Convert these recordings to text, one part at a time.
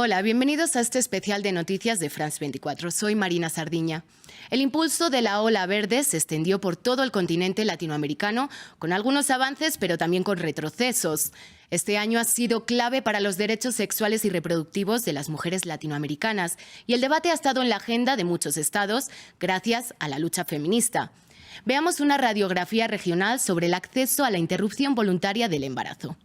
Hola, bienvenidos a este especial de noticias de France 24. Soy Marina Sardiña. El impulso de la ola verde se extendió por todo el continente latinoamericano, con algunos avances, pero también con retrocesos. Este año ha sido clave para los derechos sexuales y reproductivos de las mujeres latinoamericanas, y el debate ha estado en la agenda de muchos estados gracias a la lucha feminista. Veamos una radiografía regional sobre el acceso a la interrupción voluntaria del embarazo.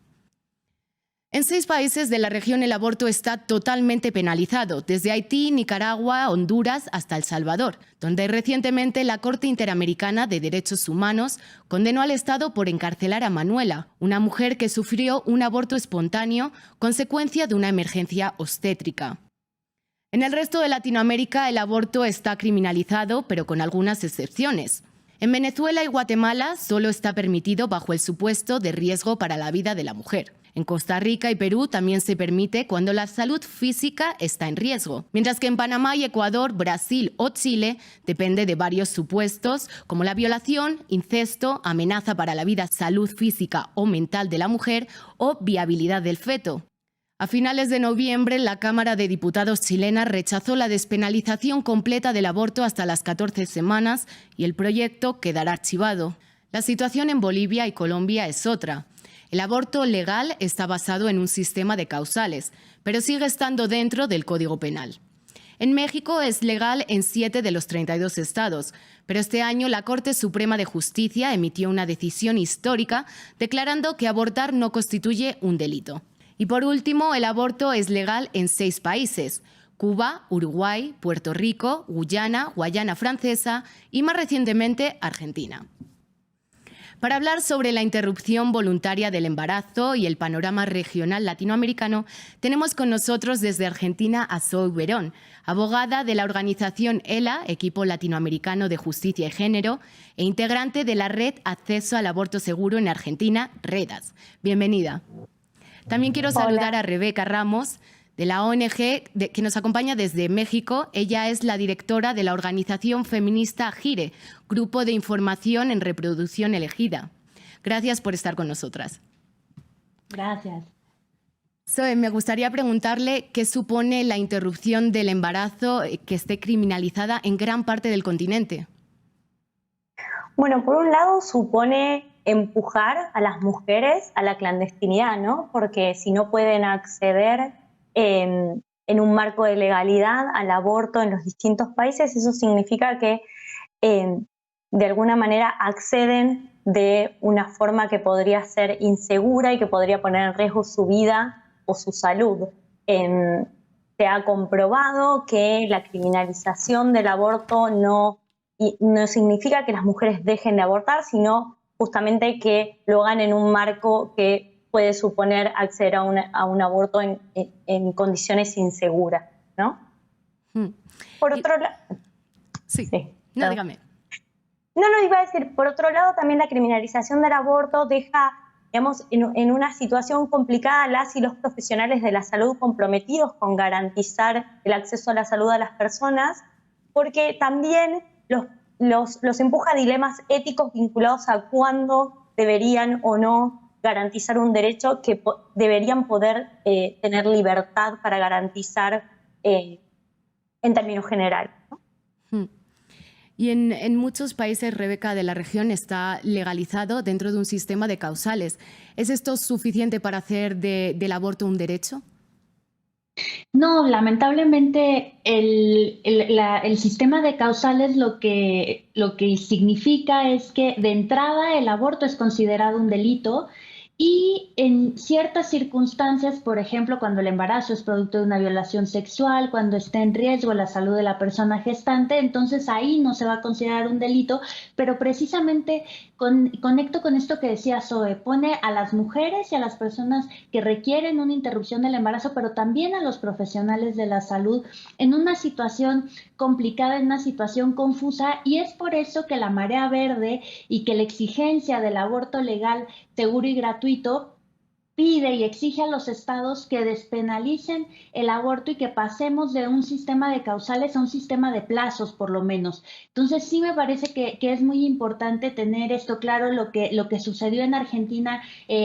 En 6 países de la región el aborto está totalmente penalizado, desde Haití, Nicaragua, Honduras hasta El Salvador, donde recientemente la Corte Interamericana de Derechos Humanos condenó al Estado por encarcelar a Manuela, una mujer que sufrió un aborto espontáneo consecuencia de una emergencia obstétrica. En el resto de Latinoamérica el aborto está criminalizado, pero con algunas excepciones. En Venezuela y Guatemala solo está permitido bajo el supuesto de riesgo para la vida de la mujer. En Costa Rica y Perú también se permite cuando la salud física está en riesgo, mientras que en Panamá y Ecuador, Brasil o Chile depende de varios supuestos como la violación, incesto, amenaza para la vida, salud física o mental de la mujer o viabilidad del feto. A finales de noviembre, la Cámara de Diputados chilena rechazó la despenalización completa del aborto hasta las 14 semanas y el proyecto quedará archivado. La situación en Bolivia y Colombia es otra. El aborto legal está basado en un sistema de causales, pero sigue estando dentro del Código Penal. En México es legal en 7 de los 32 estados, pero este año la Corte Suprema de Justicia emitió una decisión histórica declarando que abortar no constituye un delito. Y por último, el aborto es legal en 6 países: Cuba, Uruguay, Puerto Rico, Guyana, Guayana Francesa y más recientemente Argentina. Para hablar sobre la interrupción voluntaria del embarazo y el panorama regional latinoamericano, tenemos con nosotros desde Argentina a Zoe Verón, abogada de la organización ELA, Equipo Latinoamericano de Justicia y Género, e integrante de la Red Acceso al Aborto Seguro en Argentina, REDAS. Bienvenida. También quiero saludar a Rebeca Ramos, de la ONG que nos acompaña desde México. Ella es la directora de la organización feminista GIRE, Grupo de Información en Reproducción Elegida. Gracias por estar con nosotras. Gracias. Zoe, me gustaría preguntarle qué supone la interrupción del embarazo que esté criminalizada en gran parte del continente. Bueno, por un lado supone empujar a las mujeres a la clandestinidad, ¿no? Porque si no pueden acceder en un marco de legalidad al aborto en los distintos países, eso significa que de alguna manera acceden de una forma que podría ser insegura y que podría poner en riesgo su vida o su salud. Se ha comprobado que la criminalización del aborto no significa que las mujeres dejen de abortar, sino justamente que lo hagan en un marco que puede suponer acceder a un aborto en condiciones inseguras, ¿no? Por otro lado... Sí, no, dígame. No, iba a decir, por otro lado, también la criminalización del aborto deja, digamos, en una situación complicada a las y los profesionales de la salud comprometidos con garantizar el acceso a la salud a las personas, porque también los empuja a dilemas éticos vinculados a cuándo deberían o no garantizar un derecho que deberían poder tener libertad para garantizar en términos generales, ¿no? Y en muchos países, Rebeca, de la región está legalizado dentro de un sistema de causales. ¿Es esto suficiente para hacer del aborto un derecho? No, lamentablemente el sistema de causales lo que significa es que de entrada el aborto es considerado un delito y en ciertas circunstancias, por ejemplo, cuando el embarazo es producto de una violación sexual, cuando está en riesgo la salud de la persona gestante, entonces ahí no se va a considerar un delito, pero precisamente conecto con esto que decía Zoe, pone a las mujeres y a las personas que requieren una interrupción del embarazo, pero también a los profesionales de la salud en una situación complicada, en una situación confusa, y es por eso que la marea verde y que la exigencia del aborto legal, seguro y gratuito pide y exige a los estados que despenalicen el aborto y que pasemos de un sistema de causales a un sistema de plazos, por lo menos. Entonces, sí me parece que es muy importante tener esto claro. Lo que sucedió en Argentina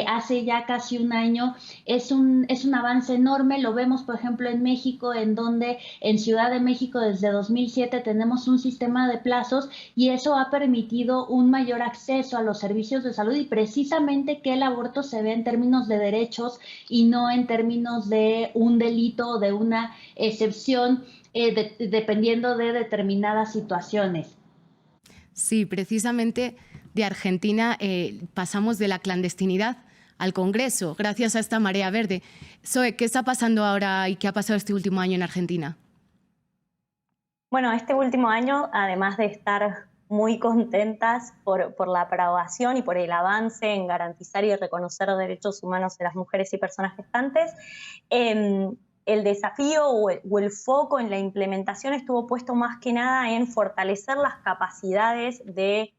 hace ya casi un año es un avance enorme. Lo vemos, por ejemplo, en México, en donde en Ciudad de México desde 2007 tenemos un sistema de plazos y eso ha permitido un mayor acceso a los servicios de salud y precisamente que el aborto se ve en términos de derechos y no en términos de un delito o de una excepción dependiendo de determinadas situaciones. Sí, precisamente de Argentina pasamos de la clandestinidad al Congreso, gracias a esta marea verde. Zoe, ¿qué está pasando ahora y qué ha pasado este último año en Argentina? Bueno, este último año, además de estar muy contentas por la aprobación y por el avance en garantizar y reconocer los derechos humanos de las mujeres y personas gestantes, el desafío o el foco en la implementación estuvo puesto más que nada en fortalecer las capacidades de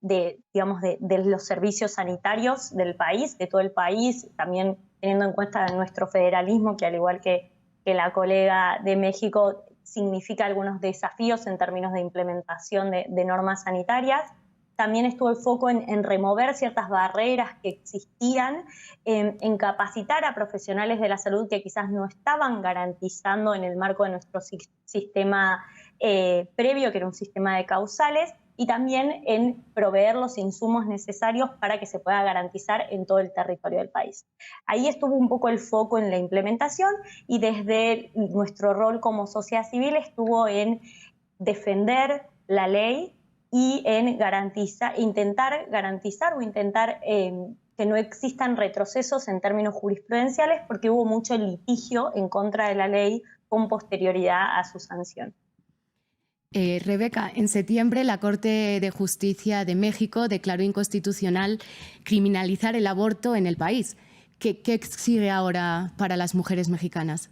los servicios sanitarios del país, de todo el país, también teniendo en cuenta nuestro federalismo, que al igual que la colega de México, significa algunos desafíos en términos de implementación de normas sanitarias. También estuvo el foco en remover ciertas barreras que existían, en capacitar a profesionales de la salud que quizás no estaban garantizando en el marco de nuestro sistema previo, que era un sistema de causales, y también en proveer los insumos necesarios para que se pueda garantizar en todo el territorio del país. Ahí estuvo un poco el foco en la implementación y desde nuestro rol como sociedad civil estuvo en defender la ley y en intentar que no existan retrocesos en términos jurisprudenciales porque hubo mucho litigio en contra de la ley con posterioridad a su sanción. Rebeca, en septiembre la Corte de Justicia de México declaró inconstitucional criminalizar el aborto en el país. ¿Qué sigue ahora para las mujeres mexicanas?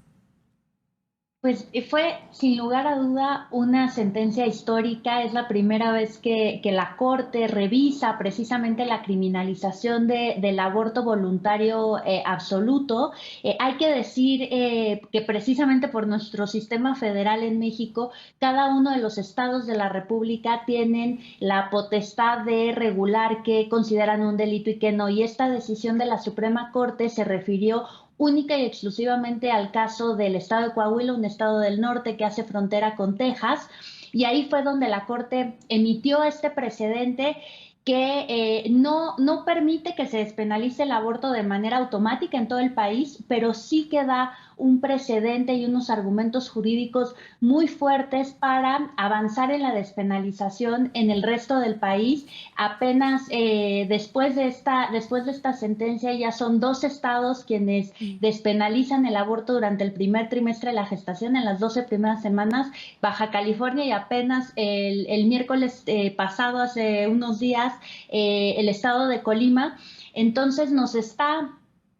Pues fue, sin lugar a duda, una sentencia histórica. Es la primera vez que la Corte revisa precisamente la criminalización del aborto voluntario absoluto. Hay que decir que precisamente por nuestro sistema federal en México, cada uno de los estados de la República tienen la potestad de regular qué consideran un delito y qué no. Y esta decisión de la Suprema Corte se refirió única y exclusivamente al caso del estado de Coahuila, un estado del norte que hace frontera con Texas, y ahí fue donde la Corte emitió este precedente que no permite que se despenalice el aborto de manera automática en todo el país, pero sí que da un precedente y unos argumentos jurídicos muy fuertes para avanzar en la despenalización en el resto del país. Apenas después de esta sentencia ya son 2 estados quienes despenalizan el aborto durante el primer trimestre de la gestación, en las 12 primeras semanas, Baja California, y apenas el miércoles pasado, hace unos días, el estado de Colima. Entonces nos está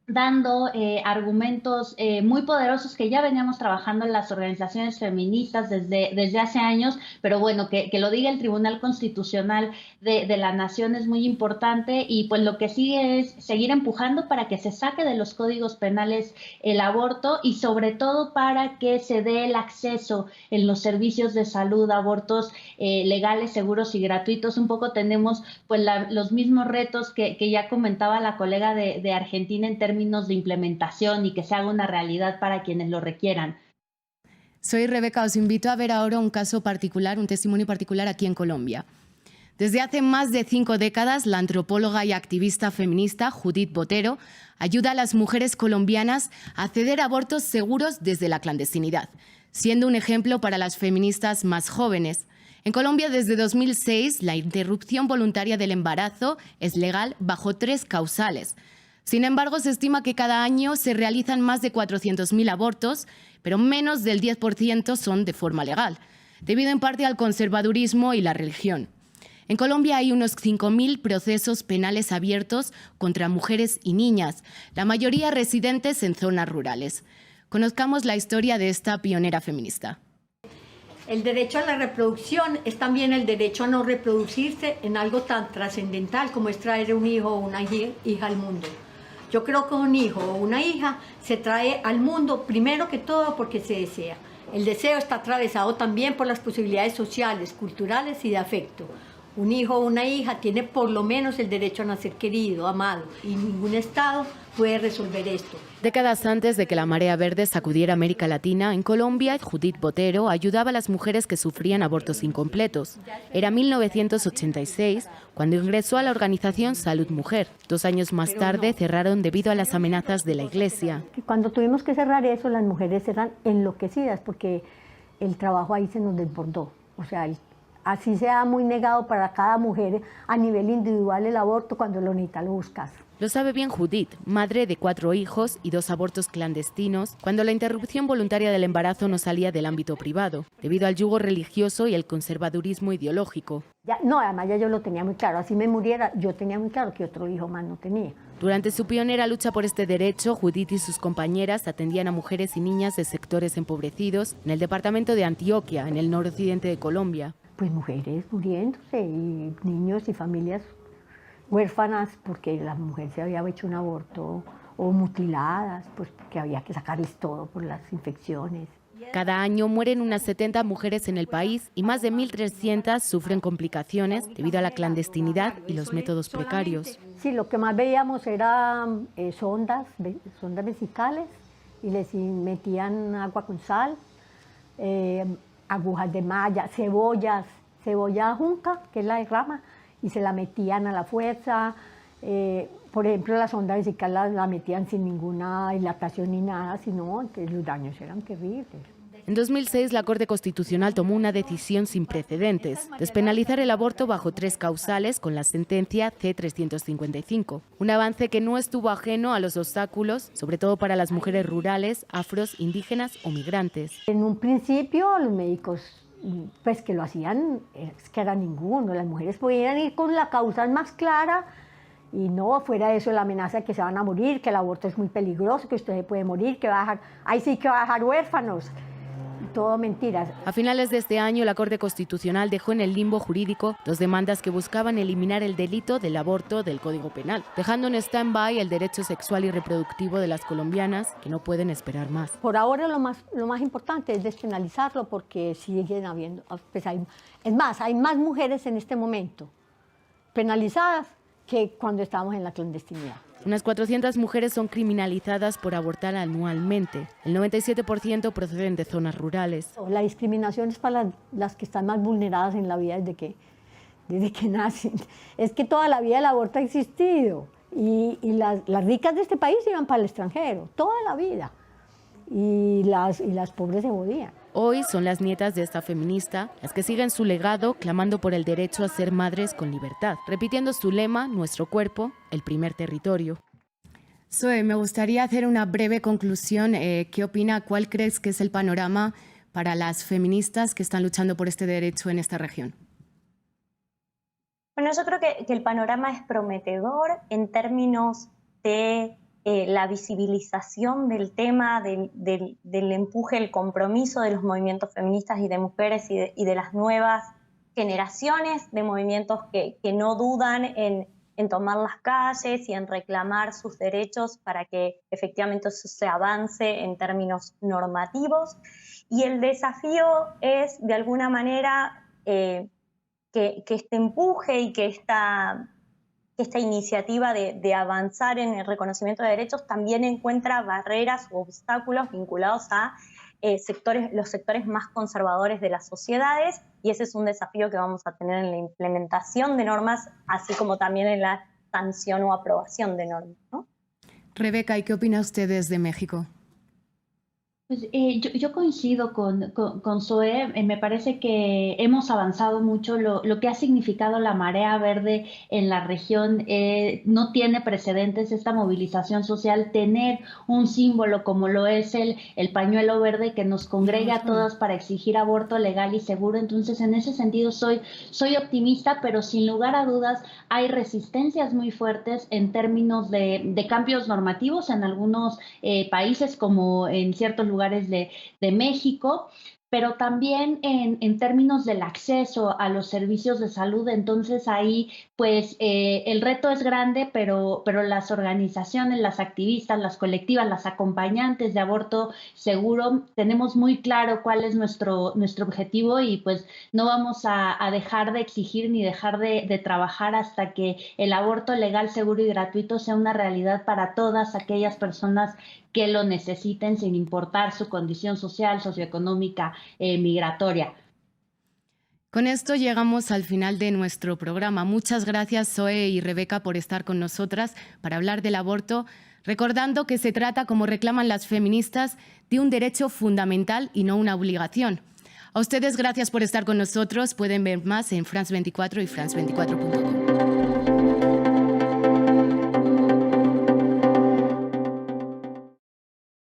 dando argumentos muy poderosos que ya veníamos trabajando en las organizaciones feministas desde hace años, pero bueno, que lo diga el Tribunal Constitucional de la Nación es muy importante, y pues lo que sigue es seguir empujando para que se saque de los códigos penales el aborto y sobre todo para que se dé el acceso en los servicios de salud a abortos legales, seguros y gratuitos. Un poco tenemos pues los mismos retos que ya comentaba la colega de Argentina en términos de implementación y que se haga una realidad para quienes lo requieran. Soy Rebeca, os invito a ver ahora un caso particular, un testimonio particular aquí en Colombia. Desde hace más de 5 décadas, la antropóloga y activista feminista Judith Botero ayuda a las mujeres colombianas a acceder a abortos seguros desde la clandestinidad, siendo un ejemplo para las feministas más jóvenes. En Colombia, desde 2006, la interrupción voluntaria del embarazo es legal bajo 3 causales. Sin embargo, se estima que cada año se realizan más de 400.000 abortos, pero menos del 10% son de forma legal, debido en parte al conservadurismo y la religión. En Colombia hay unos 5.000 procesos penales abiertos contra mujeres y niñas, la mayoría residentes en zonas rurales. Conozcamos la historia de esta pionera feminista. El derecho a la reproducción es también el derecho a no reproducirse en algo tan trascendental como es traer un hijo o una hija al mundo. Yo creo que un hijo o una hija se trae al mundo primero que todo porque se desea. El deseo está atravesado también por las posibilidades sociales, culturales y de afecto. Un hijo o una hija tiene por lo menos el derecho a nacer querido, amado, y ningún Estado puede resolver esto. Décadas antes de que la marea verde sacudiera América Latina, en Colombia, Judith Botero ayudaba a las mujeres que sufrían abortos incompletos. Era 1986 cuando ingresó a la organización Salud Mujer. 2 años más tarde cerraron debido a las amenazas de la Iglesia. Cuando tuvimos que cerrar eso, las mujeres eran enloquecidas porque el trabajo ahí se nos desbordó. O sea, así se ha muy negado para cada mujer a nivel individual el aborto, cuando lo necesitas lo buscas. Lo sabe bien Judith, madre de 4 hijos y 2 abortos clandestinos, cuando la interrupción voluntaria del embarazo no salía del ámbito privado, debido al yugo religioso y el conservadurismo ideológico. Además ya yo lo tenía muy claro, así me muriera, yo tenía muy claro que otro hijo más no tenía. Durante su pionera lucha por este derecho, Judith y sus compañeras atendían a mujeres y niñas de sectores empobrecidos en el departamento de Antioquia, en el noroccidente de Colombia. Pues mujeres muriéndose y niños y familias huérfanas porque la mujer se había hecho un aborto, o mutiladas, pues que había que sacarles todo por las infecciones. Cada año mueren unas 70 mujeres en el país y más de 1.300 sufren complicaciones debido a la clandestinidad y los métodos precarios. Sí, lo que más veíamos eran sondas vesicales y les metían agua con sal, agujas de malla, cebolla junca, que es la de rama, y se la metían a la fuerza. Por ejemplo, la sonda vesical la metían sin ninguna dilatación ni nada, sino que los daños eran terribles. En 2006, la Corte Constitucional tomó una decisión sin precedentes: despenalizar el aborto bajo 3 causales con la sentencia C-355. Un avance que no estuvo ajeno a los obstáculos, sobre todo para las mujeres rurales, afros, indígenas o migrantes. En un principio, los médicos pues que lo hacían, es que era ninguno. Las mujeres podían ir con la causal más clara y no fuera de eso la amenaza de que se van a morir, que el aborto es muy peligroso, que usted se puede morir, que va a dejar, ahí sí que va a dejar huérfanos. Todo mentiras. A finales de este año, la Corte Constitucional dejó en el limbo jurídico 2 demandas que buscaban eliminar el delito del aborto del Código Penal, dejando en stand-by el derecho sexual y reproductivo de las colombianas, que no pueden esperar más. Por ahora lo más importante es despenalizarlo, porque siguen habiendo, pues es más, hay más mujeres en este momento penalizadas que cuando estábamos en la clandestinidad. Unas 400 mujeres son criminalizadas por abortar anualmente. El 97% proceden de zonas rurales. La discriminación es para las que están más vulneradas en la vida desde que nacen. Es que toda la vida el aborto ha existido y las ricas de este país iban para el extranjero, toda la vida. Y las pobres se jodían. Hoy son las nietas de esta feminista las que siguen su legado, clamando por el derecho a ser madres con libertad, repitiendo su lema: nuestro cuerpo, el primer territorio. Zoe, me gustaría hacer una breve conclusión. ¿Qué opina? ¿Cuál crees que es el panorama para las feministas que están luchando por este derecho en esta región? Bueno, yo creo que el panorama es prometedor en términos de la visibilización del tema, del empuje, el compromiso de los movimientos feministas y de mujeres y de las nuevas generaciones de movimientos que no dudan en tomar las calles y en reclamar sus derechos para que efectivamente eso se avance en términos normativos. Y el desafío es, de alguna manera, que este empuje y que esta iniciativa de avanzar en el reconocimiento de derechos también encuentra barreras u obstáculos vinculados a los sectores más conservadores de las sociedades, y ese es un desafío que vamos a tener en la implementación de normas, así como también en la sanción o aprobación de normas, ¿no? Rebeca, ¿y qué opina usted desde México? Pues, yo coincido con Zoe. Me parece que hemos avanzado mucho. Lo que ha significado la marea verde en la región no tiene precedentes. Esta movilización social, tener un símbolo como lo es el pañuelo verde que nos congrega a todas para exigir aborto legal y seguro. Entonces, en ese sentido soy optimista, pero sin lugar a dudas hay resistencias muy fuertes en términos de cambios normativos en algunos países, como en ciertos lugares de México. pero también en términos del acceso a los servicios de salud. Entonces ahí pues el reto es grande, pero las organizaciones, las activistas, las colectivas, las acompañantes de aborto seguro, tenemos muy claro cuál es nuestro objetivo y pues no vamos a dejar de exigir ni dejar de trabajar hasta que el aborto legal, seguro y gratuito sea una realidad para todas aquellas personas que lo necesiten sin importar su condición social, socioeconómica, migratoria. Con esto llegamos al final de nuestro programa. Muchas gracias, Zoe y Rebeca, por estar con nosotras para hablar del aborto, recordando que se trata, como reclaman las feministas, de un derecho fundamental y no una obligación. A ustedes, gracias por estar con nosotros. Pueden ver más en France 24 y France24.com.